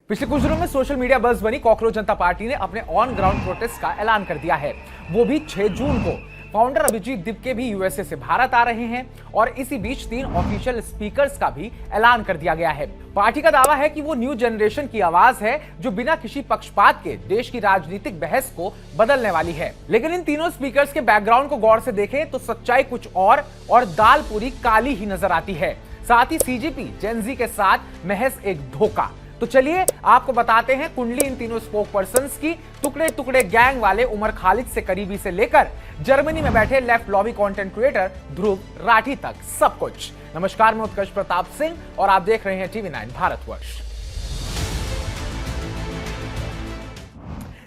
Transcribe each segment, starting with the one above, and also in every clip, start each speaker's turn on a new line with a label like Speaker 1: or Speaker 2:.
Speaker 1: पिछले कुछ दिनों में सोशल मीडिया बज़ बनी कॉकरोच जनता पार्टी ने अपने ऑन ग्राउंड प्रोटेस्ट का ऐलान कर दिया है, वो भी 6 जून को। फाउंडर अभिजीत दिपके भी यूएसए से भारत आ रहे हैं और इसी बीच 3 ऑफिशियल स्पीकर्स का भी ऐलान कर दिया गया है। पार्टी का दावा है कि वो न्यू जनरेशन की आवाज है जो बिना किसी पक्षपात के देश की राजनीतिक बहस को बदलने वाली है। लेकिन इन तीनों स्पीकर्स के बैकग्राउंड को गौर से देखें तो सच्चाई कुछ और दाल पूरी काली ही नजर आती है। साथ ही सीजेपी जेन-ज़ी के साथ महज एक धोखा। तो चलिए आपको बताते हैं कुंडली इन तीनों स्पोक पर्संस की, टुकड़े टुकड़े गैंग वाले उमर खालिद से करीबी से लेकर जर्मनी में बैठे left lobby content creator Dhruv Rathee तक सब कुछ। नमस्कार, मैं उत्कर्ष प्रताप सिंह और आप देख रहे हैं TV9 भारतवर्ष।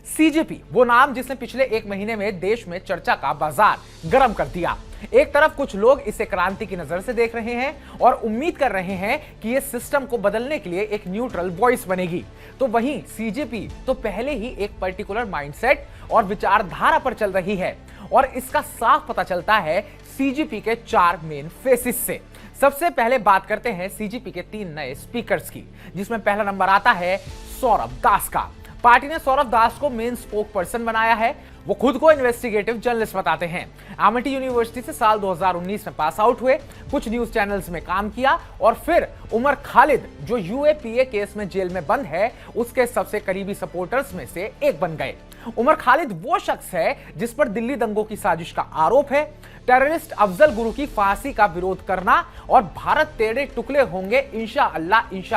Speaker 1: सीजेपी वो नाम जिसने पिछले 1 महीने में देश में चर्चा का बाजार गर्म कर दिया। एक तरफ कुछ लोग इसे क्रांति की नजर से देख रहे हैं और उम्मीद कर रहे हैं कि ये सिस्टम को बदलने के लिए एक न्यूट्रल वॉइस बनेगी, तो वहीं सीजेपी तो पहले ही एक पर्टिकुलर माइंडसेट और विचारधारा पर चल रही है और इसका साफ पता चलता है सीजेपी के 4 मेन फेसिस से। सबसे पहले बात करते हैं सीजेपी के 3 नए स्पीकर्स की, जिसमें पहला नंबर आता है सौरभ दास का। पार्टी ने सौरभ दास को मेन स्पोक पर्सन बनाया है। वो खुद को इन्वेस्टिगेटिव जर्नलिस्ट बताते हैं। एमिटी यूनिवर्सिटी से साल 2019 में पास आउट हुए, कुछ न्यूज चैनल्स में काम किया और फिर उमर खालिद जो यूएपीए केस में जेल में बंद है, उसके सबसे करीबी सपोर्टर्स में से एक बन गए। उमर खालिद वो शख्स है जिस पर दिल्ली दंगों की साजिश का आरोप है। टेररिस्ट अफजल गुरु की फांसी का विरोध करना और भारत तेरे टुकड़े होंगे इंशा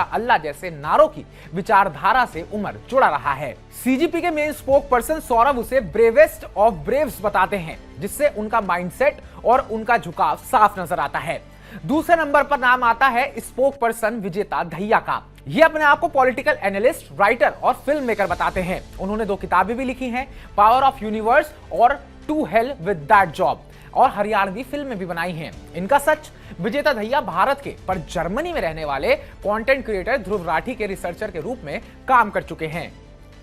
Speaker 1: अल्लाह जैसे नारों की विचारधारा से उमर जुड़ा रहा है। सीजेपी के मेन स्पोक पर्सन सौरभ उसे ब्रेवेस्ट ऑफ ब्रेव्स बताते हैं, जिससे उनका माइंडसेट और उनका झुकाव साफ नजर आता है। दूसरे नंबर पर नाम आता है स्पोक पर्सन विजेता दहिया का। ये अपने आप को पॉलिटिकल एनालिस्ट, राइटर और फिल्म मेकर बताते हैं। उन्होंने 2 किताबें भी लिखी हैं, पावर ऑफ यूनिवर्स और to hell with that job, और हरियाणवी फिल्में भी बनाई हैं। इनका सच, विजेता दहिया भारत के पर जर्मनी में रहने वाले कंटेंट क्रिएटर ध्रुव राठी के रिसर्चर के रूप में काम कर चुके हैं।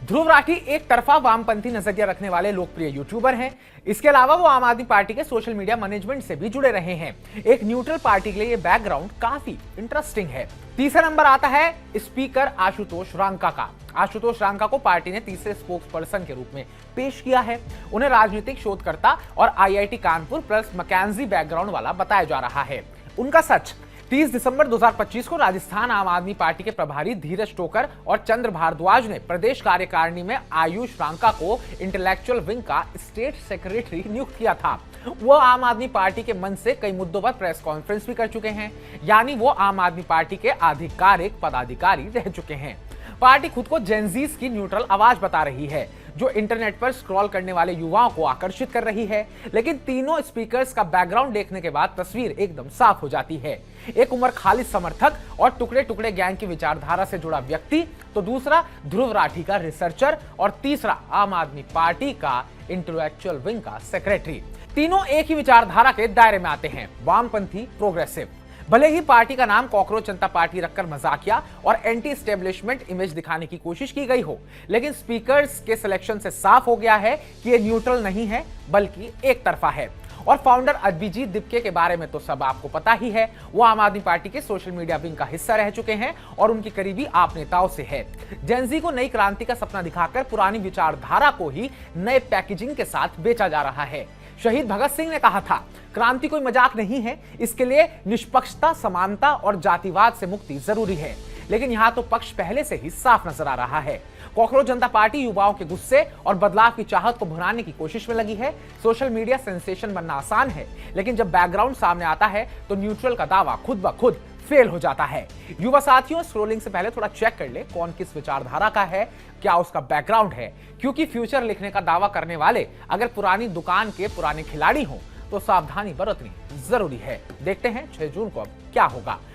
Speaker 1: ध्रुव राठी एक तरफा वामपंथी नजरिया रखने वाले लोकप्रिय यूट्यूबर हैं। इसके अलावा वो आम आदमी पार्टी के सोशल मीडिया मैनेजमेंट से भी जुड़े रहे हैं। एक न्यूट्रल पार्टी के लिए ये बैकग्राउंड काफी इंटरेस्टिंग है। तीसरा नंबर आता है स्पीकर आशुतोष रांका का। आशुतोष रांका को पार्टी ने तीसरे स्पोक्स पर्सन के रूप में पेश किया है। उन्हें राजनीतिक शोधकर्ता और IIT Kanpur plus McKinsey background वाला बताया जा रहा है। उनका सच, 30 दिसंबर 2025 को राजस्थान आम आदमी पार्टी के प्रभारी धीरज टोकर और चंद्र भारद्वाज ने प्रदेश कार्यकारिणी में आयुष रांका को इंटेलेक्चुअल विंग का स्टेट सेक्रेटरी नियुक्त किया था। वो आम आदमी पार्टी के मन से कई मुद्दों पर प्रेस कॉन्फ्रेंस भी कर चुके हैं, यानी वो आम आदमी पार्टी के आधिकारिक पदाधिकारी रह चुके हैं। पार्टी खुद को जेन-ज़ीज़ की न्यूट्रल आवाज बता रही है, जो इंटरनेट पर स्क्रॉल करने वाले युवाओं को आकर्षित कर रही है। लेकिन तीनों स्पीकर्स का बैकग्राउंड देखने के बाद तस्वीर एकदम साफ हो जाती है। एक उमर खालिद समर्थक और टुकड़े टुकड़े गैंग की विचारधारा से जुड़ा व्यक्ति, तो दूसरा ध्रुव राठी का रिसर्चर और तीसरा आम आदमी पार्टी का इंटेलेक्चुअल विंग का सेक्रेटरी। तीनों एक ही विचारधारा के दायरे में आते हैं, वामपंथी प्रोग्रेसिव। भले ही पार्टी का नाम कॉकरोच जनता पार्टी रखकर मजाकिया और एंटी एस्टेब्लिशमेंट इमेज दिखाने की कोशिश की गई हो, लेकिन स्पीकर्स के सिलेक्शन से साफ हो गया है कि ये न्यूट्रल नहीं है बल्कि एक तरफा है। और फाउंडर अभिजीत दिपके के बारे में तो सब आपको पता ही है। वो आम आदमी पार्टी के सोशल मीडिया विंग का हिस्सा रह चुके हैं और उनकी करीबी आप नेताओं से है। जेन-ज़ी को नई क्रांति का सपना दिखाकर पुरानी विचारधारा को ही नए पैकेजिंग के साथ बेचा जा रहा है। शहीद भगत सिंह ने कहा था, क्रांति कोई मजाक नहीं है, इसके लिए निष्पक्षता, समानता और जातिवाद से मुक्ति जरूरी है। लेकिन यहाँ तो पक्ष पहले से ही साफ नजर आ रहा है। कॉकरोच जनता पार्टी युवाओं के गुस्से और बदलाव की चाहत को भुनाने की कोशिश में लगी है। सोशल मीडिया सेंसेशन बनना आसान है, लेकिन जब बैकग्राउंड सामने आता है तो न्यूट्रल का दावा खुद ब खुद फेल हो जाता है। युवा साथियों, स्क्रोलिंग से पहले थोड़ा चेक कर ले कौन किस विचारधारा का है, क्या उसका बैकग्राउंड है, क्योंकि फ्यूचर लिखने का दावा करने वाले अगर पुरानी दुकान के पुराने खिलाड़ी हों तो सावधानी बरतनी जरूरी है। देखते हैं 6 जून को अब क्या होगा।